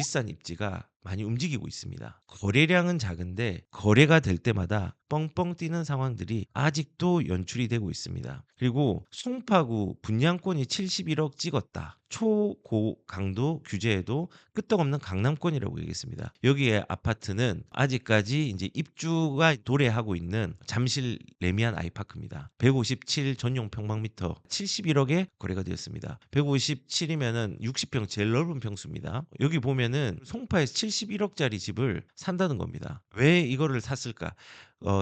비싼 입지가 많이 움직이고 있습니다. 거래량은 작은데 거래가 될 때마다 뻥뻥 뛰는 상황들이 아직도 연출이 되고 있습니다. 그리고 송파구 분양권이 71억 찍었다. 초고 강도 규제에도 끄떡없는 강남권이라고 얘기했습니다. 여기에 아파트는 아직까지 이제 입주가 도래하고 있는 잠실 레미안 아이파크입니다. 157 전용 평방미터 71억에 거래가 되었습니다. 157이면은 60평 제일 넓은 평수입니다. 여기 보면은 송파에서 71억짜리 집을 산다는 겁니다. 왜 이거를 샀을까?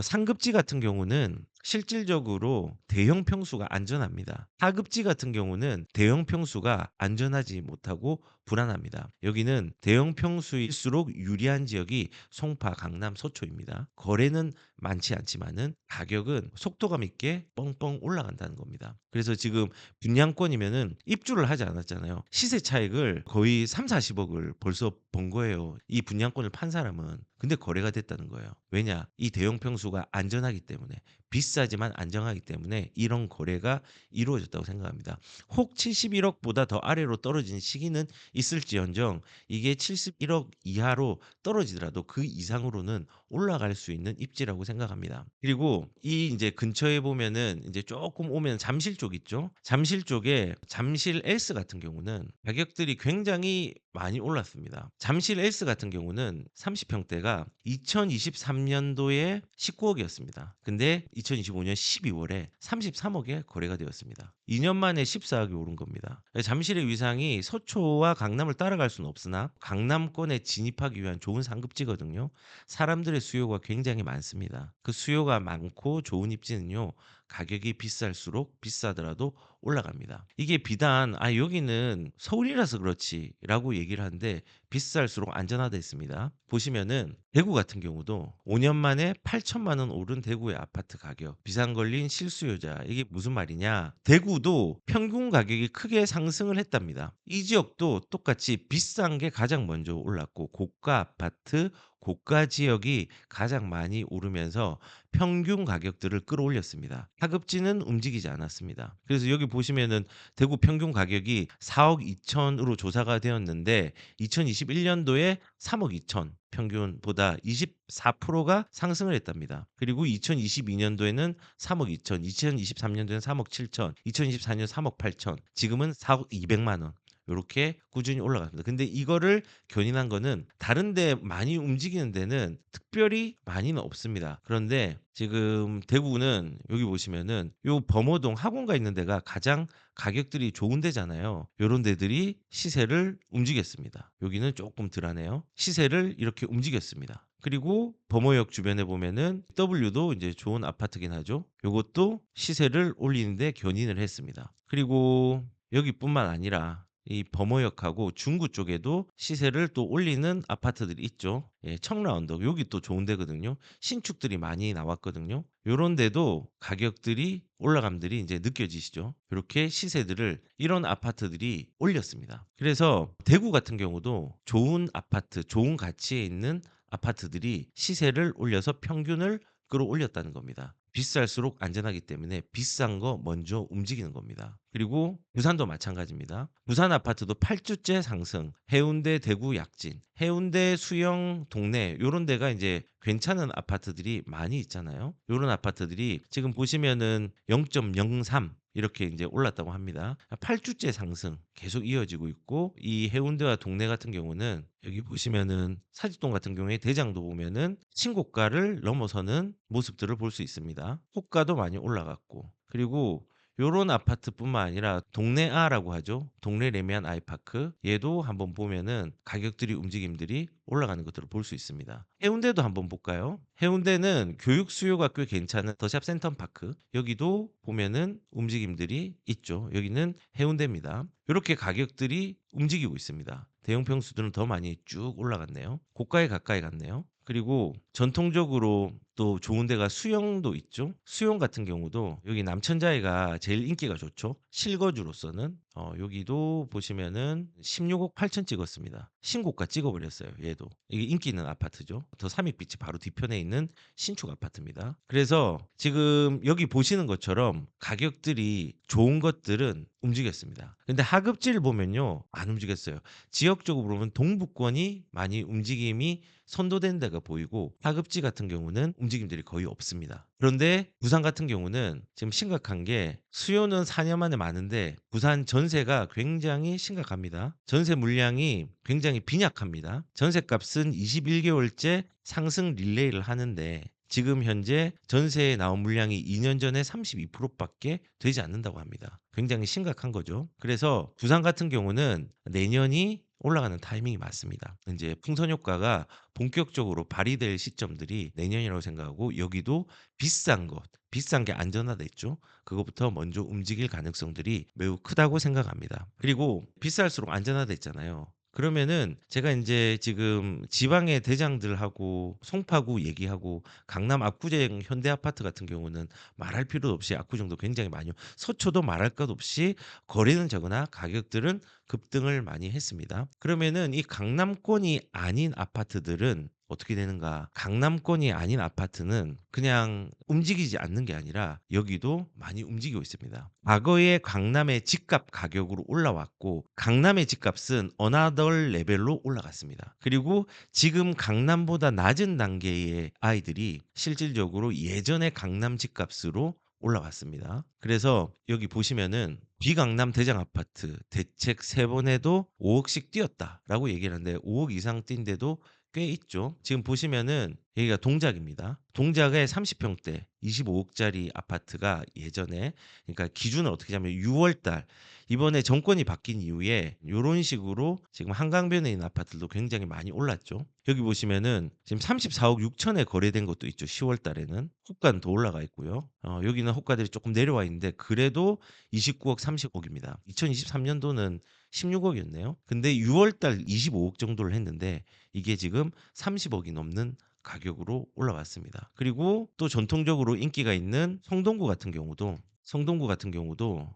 상급지 같은 경우는 실질적으로 대형 평수가 안전합니다. 하급지 같은 경우는 대형 평수가 안전하지 못하고 불안합니다. 여기는 대형 평수일수록 유리한 지역이 송파, 강남, 서초입니다. 거래는 많지 않지만은 가격은 속도감 있게 뻥뻥 올라간다는 겁니다. 그래서 지금 분양권이면은 입주를 하지 않았잖아요. 시세 차익을 거의 3-40억을 벌써 번 거예요. 이 분양권을 판 사람은. 근데 거래가 됐다는 거예요. 왜냐? 이 대형 평수가 안전하기 때문에 비싸지만 안정하기 때문에 이런 거래가 이루어졌다고 생각합니다. 혹 71억보다 더 아래로 떨어진 시기는 있을지언정 이게 71억 이하로 떨어지더라도 그 이상으로는 올라갈 수 있는 입지라고 생각합니다. 그리고 이 이제 근처에 보면은 이제 조금 오면 잠실 쪽 있죠. 잠실 쪽에 잠실 엘스 같은 경우는 가격들이 굉장히 많이 올랐습니다. 잠실 엘스 같은 경우는 30평대가 2023년도에 19억이었습니다. 근데 2025년 12월에 33억에 거래가 되었습니다. 2년 만에 14억이 오른 겁니다. 잠실의 위상이 서초와 강남을 따라갈 수는 없으나 강남권에 진입하기 위한 좋은 상급지거든요. 사람들의 수요가 굉장히 많습니다. 그 수요가 많고 좋은 입지는요. 가격이 비쌀수록 비싸더라도 올라갑니다. 이게 비단 여기는 서울이라서 그렇지라고 얘기를 하는데 비쌀수록 안전하다 했습니다. 보시면은 대구 같은 경우도 5년 만에 8천만 원 오른 대구의 아파트 가격. 비상 걸린 실수요자. 이게 무슨 말이냐? 대구도 평균 가격이 크게 상승을 했답니다. 이 지역도 똑같이 비싼 게 가장 먼저 올랐고 고가 아파트, 고가 지역이 가장 많이 오르면서 평균 가격들을 끌어올렸습니다. 하급지는 움직이지 않았습니다. 그래서 여기 보시면은 대구 평균 가격이 4억 2천으로 조사가 되었는데 2021년도에 3억 2천 평균보다 24%가 상승을 했답니다. 그리고 2022년도에는 3억 2천, 2023년도에는 3억 7천, 2024년 3억 8천, 지금은 4억 200만 원. 요렇게 꾸준히 올라갑니다. 근데 이거를 견인한 거는 다른 데 많이 움직이는 데는 특별히 많이는 없습니다. 그런데 지금 대구는 여기 보시면은 요 범어동 학원가 있는 데가 가장 가격들이 좋은 데잖아요. 요런 데들이 시세를 움직였습니다. 여기는 조금 덜하네요. 시세를 이렇게 움직였습니다. 그리고 범어역 주변에 보면은 W도 이제 좋은 아파트긴 하죠. 요것도 시세를 올리는데 견인을 했습니다. 그리고 여기뿐만 아니라 이 범어역하고 중구 쪽에도 시세를 또 올리는 아파트들이 있죠. 예, 청라언덕 여기 또 좋은 데거든요. 신축들이 많이 나왔거든요. 요런 데도 가격들이 올라감들이 이제 느껴지시죠. 이렇게 시세들을 이런 아파트들이 올렸습니다. 그래서 대구 같은 경우도 좋은 아파트, 좋은 가치에 있는 아파트들이 시세를 올려서 평균을 끌어올렸다는 겁니다. 비쌀수록 안전하기 때문에 비싼 거 먼저 움직이는 겁니다. 그리고 부산도 마찬가지입니다. 부산 아파트도 8주째 상승. 해운대, 대구, 약진, 해운대, 수영, 동래 요런 데가 이제 괜찮은 아파트들이 많이 있잖아요. 요런 아파트들이 지금 보시면은 0.03 이렇게 이제 올랐다고 합니다. 8주째 상승 계속 이어지고 있고 이 해운대와 동래 같은 경우는 여기 보시면은 사직동 같은 경우에 대장도 보면은 신고가를 넘어서는 모습들을 볼 수 있습니다. 호가도 많이 올라갔고 그리고 요런 아파트뿐만 아니라 동래아라고 하죠. 동래 레미안 아이파크 얘도 한번 보면은 가격들이 움직임들이 올라가는 것들을 볼 수 있습니다. 해운대도 한번 볼까요? 해운대는 교육 수요가 꽤 괜찮은 더샵 센텀파크 여기도 보면은 움직임들이 있죠. 여기는 해운대입니다. 이렇게 가격들이 움직이고 있습니다. 대형 평수들은 더 많이 쭉 올라갔네요. 고가에 가까이 갔네요. 그리고 전통적으로 또 좋은 데가 수영도 있죠. 수영 같은 경우도 여기 남천자이가 제일 인기가 좋죠. 실거주로서는 여기도 보시면은 16억 8천 찍었습니다. 신고가 찍어 버렸어요 얘도. 이게 인기 있는 아파트죠. 더 삼익빛이 바로 뒤편에 있는 신축 아파트입니다. 그래서 지금 여기 보시는 것처럼 가격들이 좋은 것들은 움직였습니다. 근데 하급지를 보면요. 안 움직였어요. 지역적으로 보면 동부권이 많이 움직임이 선도된 데가 보이고 하급지 같은 경우는 움직임들이 거의 없습니다. 그런데 부산 같은 경우는 지금 심각한 게 수요는 4년 만에 많은데 부산 전세가 굉장히 심각합니다. 전세 물량이 굉장히 빈약합니다. 전세값은 21개월째 상승 릴레이를 하는데 지금 현재 전세에 나온 물량이 2년 전에 32%밖에 되지 않는다고 합니다. 굉장히 심각한 거죠. 그래서 부산 같은 경우는 내년이 올라가는 타이밍이 맞습니다. 이제 풍선 효과가 본격적으로 발휘될 시점들이 내년이라고 생각하고 여기도 비싼 것, 비싼 게 안전하됐죠. 그거부터 먼저 움직일 가능성들이 매우 크다고 생각합니다. 그리고 비쌀수록 안전하됐잖아요. 그러면은 제가 인제 지금 지방의 대장들하고 송파구 얘기하고 강남 압구정 현대아파트 같은 경우는 말할 필요도 없이 압구정도 굉장히 많이요. 서초도 말할 것 없이 거래는 적으나 가격들은 급등을 많이 했습니다. 그러면은 이 강남권이 아닌 아파트들은 어떻게 되는가? 강남권이 아닌 아파트는 그냥 움직이지 않는 게 아니라 여기도 많이 움직이고 있습니다. 과거에 강남의 집값 가격으로 올라왔고 강남의 집값은 어나더 레벨로 올라갔습니다. 그리고 지금 강남보다 낮은 단계의 아이들이 실질적으로 예전의 강남 집값으로 올라왔습니다. 그래서 여기 보시면은 비강남 대장 아파트 대책 3번 해도 5억씩 뛰었다라고 얘기를 하는데 5억 이상 뛴 데도 꽤 있죠. 지금 보시면은 여기가 동작입니다. 동작에 30평대 25억짜리 아파트가 예전에 그러니까 기준을 어떻게 하면 6월 달 이번에 정권이 바뀐 이후에 요런 식으로 지금 한강변에 있는 아파트도 굉장히 많이 올랐죠. 여기 보시면은 지금 34억 6천에 거래된 것도 있죠. 10월 달에는. 호가는 더 올라가 있고요. 여기는 호가들이 조금 내려와 있는데 그래도 29억 30억입니다. 2023년도는 16억이었네요. 근데 6월 달 25억 정도를 했는데 이게 지금 30억이 넘는 가격으로 올라왔습니다. 그리고 또 전통적으로 인기가 있는 성동구 같은 경우도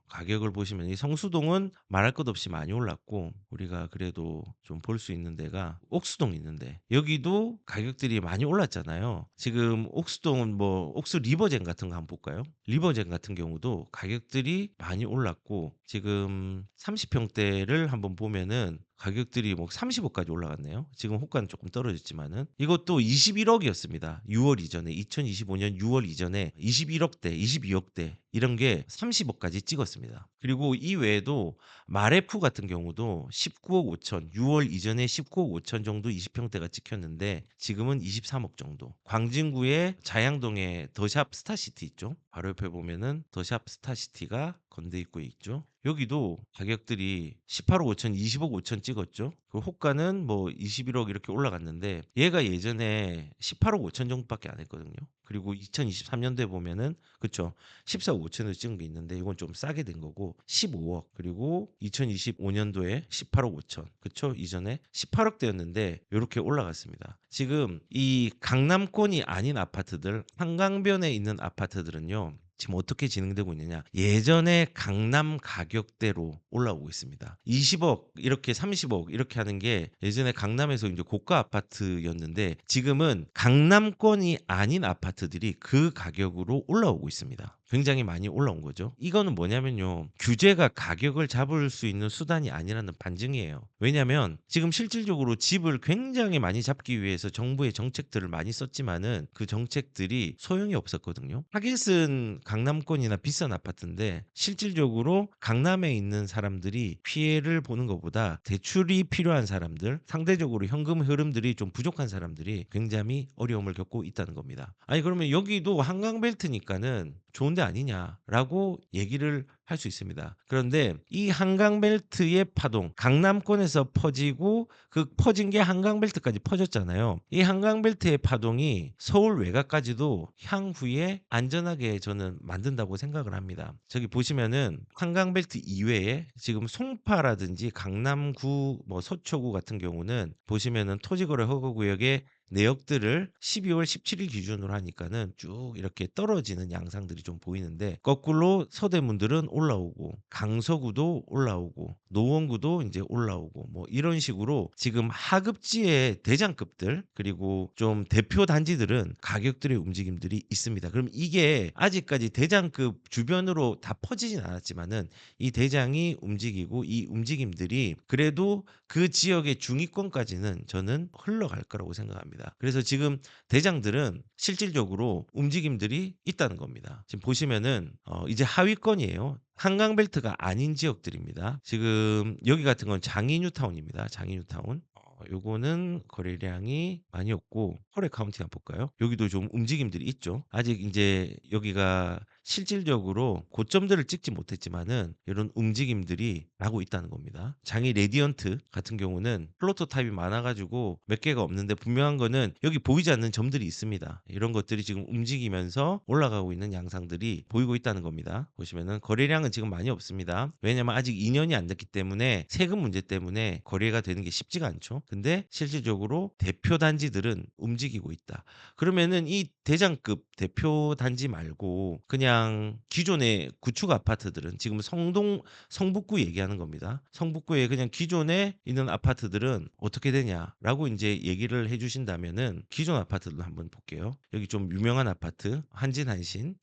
가격을 보시면 이 성수동은 말할 것 없이 많이 올랐고 우리가 그래도 좀 볼 수 있는 데가 옥수동 있는데 여기도 가격들이 많이 올랐잖아요. 지금 옥수동은 뭐 옥수 리버젠 같은 거 한번 볼까요? 리버젠 같은 경우도 가격들이 많이 올랐고 지금 30평대를 한번 보면은 가격들이 뭐 30억까지 올라갔네요. 지금 호가는 조금 떨어졌지만은 이것도 21억이었습니다. 6월 이전에 2025년 6월 이전에 21억대, 22억대 이런 게 30억까지 찍었습니다. 그리고 이 외에도 마레프 같은 경우도 19억 5천, 6월 이전에 19억 5천 정도 20평대가 찍혔는데 지금은 23억 정도. 광진구의 자양동에 더샵 스타시티 있죠. 바로 옆에 보면은 더샵 스타시티가 건대 입구에 있죠. 여기도 가격들이 18억 5천, 20억 5천 찍었죠. 그 호가는 뭐 21억 이렇게 올라갔는데 얘가 예전에 18억 5천 정도밖에 안 했거든요. 그리고 2023년도에 보면은 그쵸 14억 5천을 찍은 게 있는데 이건 좀 싸게 된 거고 15억 그리고 2025년도에 18억 5천 그쵸 이전에 18억대였는데 이렇게 올라갔습니다. 지금 이 강남권이 아닌 아파트들 한강변에 있는 아파트들은요. 지금 어떻게 진행되고 있느냐. 예전에 강남 가격대로 올라오고 있습니다. 20억, 이렇게 30억, 이렇게 하는 게 예전에 강남에서 이제 고가 아파트였는데 지금은 강남권이 아닌 아파트들이 그 가격으로 올라오고 있습니다. 굉장히 많이 올라온 거죠. 이거는 뭐냐면요. 규제가 가격을 잡을 수 있는 수단이 아니라는 반증이에요. 왜냐하면 지금 실질적으로 집을 굉장히 많이 잡기 위해서 정부의 정책들을 많이 썼지만은 그 정책들이 소용이 없었거든요. 타깃은 강남권이나 비싼 아파트인데 실질적으로 강남에 있는 사람들이 피해를 보는 것보다 대출이 필요한 사람들, 상대적으로 현금 흐름들이 좀 부족한 사람들이 굉장히 어려움을 겪고 있다는 겁니다. 아니 그러면 여기도 한강벨트니까는 좋은 데 아니냐라고 얘기를 할 수 있습니다. 그런데 이 한강벨트의 파동, 강남권에서 퍼지고 그 퍼진 게 한강벨트까지 퍼졌잖아요. 이 한강벨트의 파동이 서울 외곽까지도 향후에 안전하게 저는 만든다고 생각을 합니다. 저기 보시면은 한강벨트 이외에 지금 송파라든지 강남구, 뭐 서초구 같은 경우는 보시면은 토지거래 허가구역에 내역들을 12월 17일 기준으로 하니까는 쭉 이렇게 떨어지는 양상들이 좀 보이는데, 거꾸로 서대문들은 올라오고 강서구도 올라오고 노원구도 이제 올라오고 뭐 이런 식으로 지금 하급지의 대장급들 그리고 좀 대표 단지들은 가격들의 움직임들이 있습니다. 그럼 이게 아직까지 대장급 주변으로 다 퍼지진 않았지만은 이 대장이 움직이고 이 움직임들이 그래도 그 지역의 중위권까지는 저는 흘러갈 거라고 생각합니다. 그래서 지금 대장들은 실질적으로 움직임들이 있다는 겁니다. 지금 보시면은 이제 하위권이에요. 한강벨트가 아닌 지역들입니다. 지금 여기 같은 건 장이뉴타운입니다. 장이뉴타운. 요거는 거래량이 많이 없고 거래 카운팅 한번 볼까요? 여기도 좀 움직임들이 있죠. 아직 이제 여기가 실질적으로 고점들을 찍지 못했지만은 이런 움직임들이 나고 있다는 겁니다. 장이 레디언트 같은 경우는 플로터 타입이 많아가지고 몇 개가 없는데, 분명한 거는 여기 보이지 않는 점들이 있습니다. 이런 것들이 지금 움직이면서 올라가고 있는 양상들이 보이고 있다는 겁니다. 보시면은 거래량은 지금 많이 없습니다. 왜냐면 아직 2년이 안 됐기 때문에 세금 문제 때문에 거래가 되는 게 쉽지가 않죠. 근데 실질적으로 대표 단지들은 움직이고 있다. 그러면은 이 대장급 대표 단지 말고 그냥 기존의 구축 아파트들은, 지금 성북구 얘기하는 겁니다. 성북구에 그냥 기존에 있는 아파트들은 어떻게 되냐라고 이제 얘기를 해주신다면은 기존 아파트들 한번 볼게요. 여기 좀 유명한 아파트 한진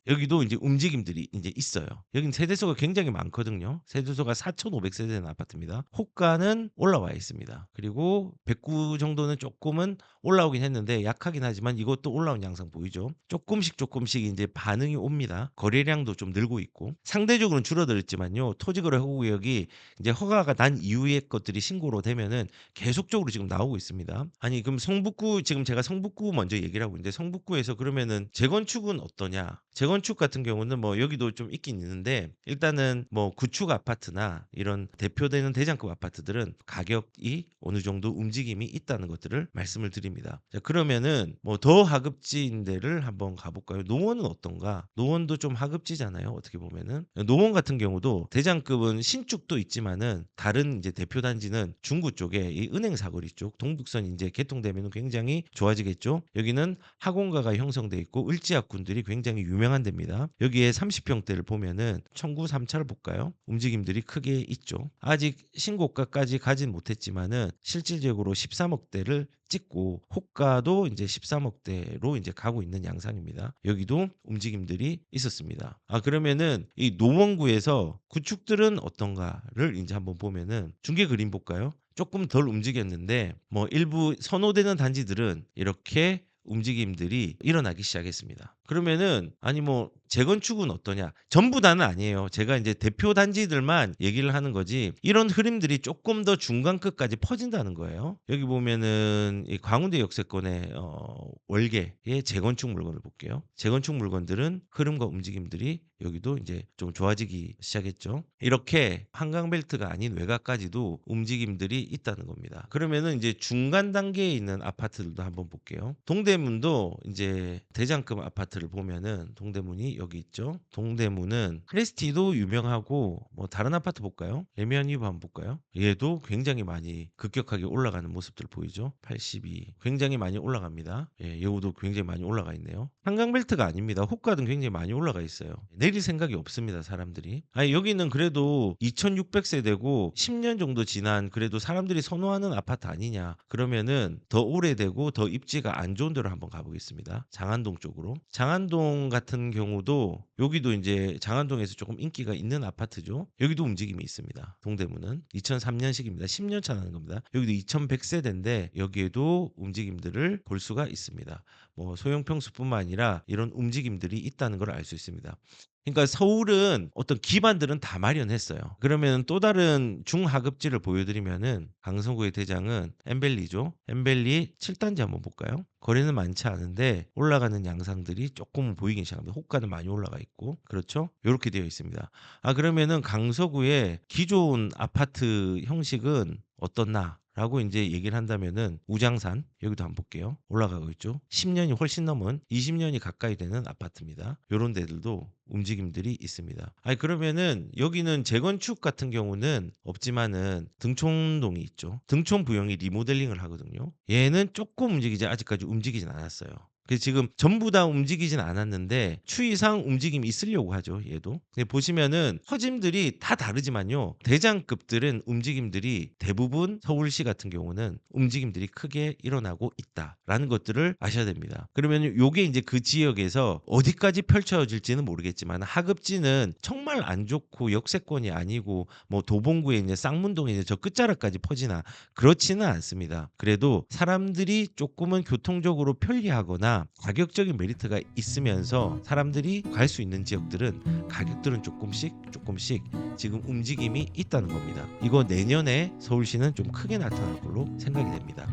여기도 이제 움직임들이 이제 있어요. 여기는 세대수가 굉장히 많거든요. 세대수가 4,500세대 되는 아파트입니다. 호가는 올라와 있습니다. 그리고 109 정도는 조금은 올라오긴 했는데 약하긴 하지만 이것도 올라온 양상 보이죠. 조금씩 이제 반응이 옵니다. 거래량도 좀 늘고 있고, 상대적으로는 줄어들었지만요. 토지거래 허구구역이 이제 허가가 난 이후의 것들이 신고로 되면은 계속적으로 지금 나오고 있습니다. 아니 그럼 성북구, 지금 제가 성북구 먼저 얘기를 하고 있는데, 성북구에서 그러면은 재건축은 어떠냐? 재건축 같은 경우는 뭐 여기도 좀 있긴 있는데, 일단은 뭐 구축 아파트나 이런 대표되는 대장급 아파트들은 가격이 어느 정도 움직임이 있다는 것들을 말씀을 드립니다. 자, 그러면은 뭐 더 하급지인 데를 한번 가볼까요? 노원은 어떤가? 노원도 좀 하급지잖아요. 어떻게 보면은 노원 같은 경우도 대장급은 신축도 있지만은 다른 이제 대표 단지는 중구 쪽에 이 은행 사거리 쪽 동북선 이제 개통되면 굉장히 좋아지겠죠. 여기는 학원가가 형성돼 있고 을지학군들이 굉장히 유명한 데입니다. 여기에 30평대를 보면은 청구 3차를 볼까요? 움직임들이 크게 있죠. 아직 신고가까지 가진 못했지만은 실질적으로 13억대를 찍고 호가도 이제 13억대로 이제 가고 있는 양상입니다. 여기도 움직임들이 있었습니다. 아, 그러면은 이 노원구에서 구축들은 어떤가를 이제 한번 보면은 중계 그림 볼까요? 조금 덜 움직였는데 뭐 일부 선호되는 단지들은 이렇게 움직임들이 일어나기 시작했습니다. 그러면은 아니 뭐 재건축은 어떠냐? 전부 다는 아니에요. 제가 이제 대표 단지들만 얘기를 하는 거지, 이런 흐름들이 조금 더 중간끝까지 퍼진다는 거예요. 여기 보면은 이 광운대 역세권의 월계의 재건축 물건을 볼게요. 재건축 물건들은 흐름과 움직임들이 여기도 이제 좀 좋아지기 시작했죠. 이렇게 한강벨트가 아닌 외곽까지도 움직임들이 있다는 겁니다. 그러면은 이제 중간 단계에 있는 아파트들도 한번 볼게요. 동대문도 이제 대장급 아파트를 보면은 동대문이 여기 있죠. 동대문은 크레스티도 유명하고 뭐 다른 아파트 볼까요? 레미안리브 한번 볼까요? 얘도 굉장히 많이 급격하게 올라가는 모습들 보이죠? 82 굉장히 많이 올라갑니다. 예, 여우도 굉장히 많이 올라가 있네요. 한강벨트가 아닙니다. 호가는 굉장히 많이 올라가 있어요. 내릴 생각이 없습니다, 사람들이. 아니 여기는 그래도 2600세대고 10년 정도 지난 그래도 사람들이 선호하는 아파트 아니냐? 그러면은 더 오래되고 더 입지가 안 좋은 데로 한번 가보겠습니다. 장안동 쪽으로. 장안동 같은 경우도 여기도 이제 장안동에서 조금 인기가 있는 아파트죠. 여기도 움직임이 있습니다. 동대문은 2003년식입니다. 10년 차 나는 겁니다. 여기도 2100세대인데 여기에도 움직임들을 볼 수가 있습니다. 뭐 소형평수뿐만 아니라 이런 움직임들이 있다는 걸 알 수 있습니다. 그러니까 서울은 어떤 기반들은 다 마련했어요. 그러면 또 다른 중하급지를 보여드리면은 강서구의 대장은 엠벨리죠. 엠벨리 7단지 한번 볼까요? 거래는 많지 않은데 올라가는 양상들이 조금 보이긴 시작합니다. 호가는 많이 올라가 있고, 그렇죠? 이렇게 되어 있습니다. 아, 그러면은 강서구의 기존 아파트 형식은 어떻나? 라고 이제 얘기를 한다면은 우장산 여기도 한번 볼게요. 올라가고 있죠. 10년이 훨씬 넘은 20년이 가까이 되는 아파트입니다. 요런 데들도 움직임들이 있습니다. 아니 그러면은 여기는 재건축 같은 경우는 없지만은 등촌동이 있죠. 등촌 부영이 리모델링을 하거든요. 얘는 조금 움직이지 아직까지 움직이진 않았어요. 그래서 지금 전부 다 움직이진 않았는데 추이상 움직임이 있으려고 하죠. 얘도. 근데 보시면은 퍼짐들이 다 다르지만요. 대장급들은 움직임들이 대부분 서울시 같은 경우는 움직임들이 크게 일어나고 있다라는 것들을 아셔야 됩니다. 그러면 요게 이제 그 지역에서 어디까지 펼쳐질지는 모르겠지만 하급지는 정말 안 좋고 역세권이 아니고 뭐 도봉구에 있는 쌍문동에 있는 저 끝자락까지 퍼지나 그렇지는 않습니다. 그래도 사람들이 조금은 교통적으로 편리하거나 가격적인 메리트가 있으면서 사람들이 갈 수 있는 지역들은 가격들은 조금씩 지금 움직임이 있다는 겁니다. 이거 내년에 서울시는 좀 크게 나타날 걸로 생각이 됩니다.